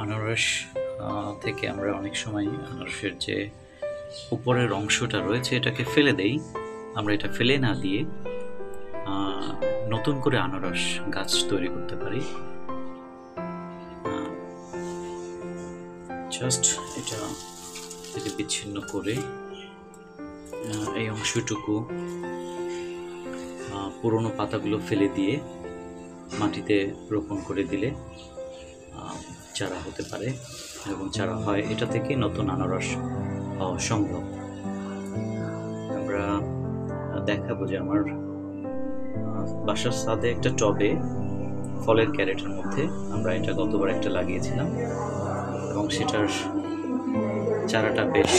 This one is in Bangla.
আনারস থেকে আমরা অনেক সময় আনারসের যে উপরের অংশটা রয়েছে এটাকে ফেলে দেই। আমরা এটা ফেলে না দিয়ে নতুন করে আনারস গাছ তৈরি করতে পারি। জাস্ট এটা থেকে বিচ্ছিন্ন করে এই অংশটুকু পুরনো পাতাগুলো ফেলে দিয়ে মাটিতে রোপণ করে দিলে চারা হতে পারে এবং চারা হয়। এটা থেকে নতুন আনারস হওয়া সম্ভব। আমরা দেখাবো যে আমার বাসার ছাদে একটা টবে ফলের ক্যারেটের মধ্যে আমরা এটা গতবার একটা লাগিয়েছিলাম এবং সেটার চারাটা বেশ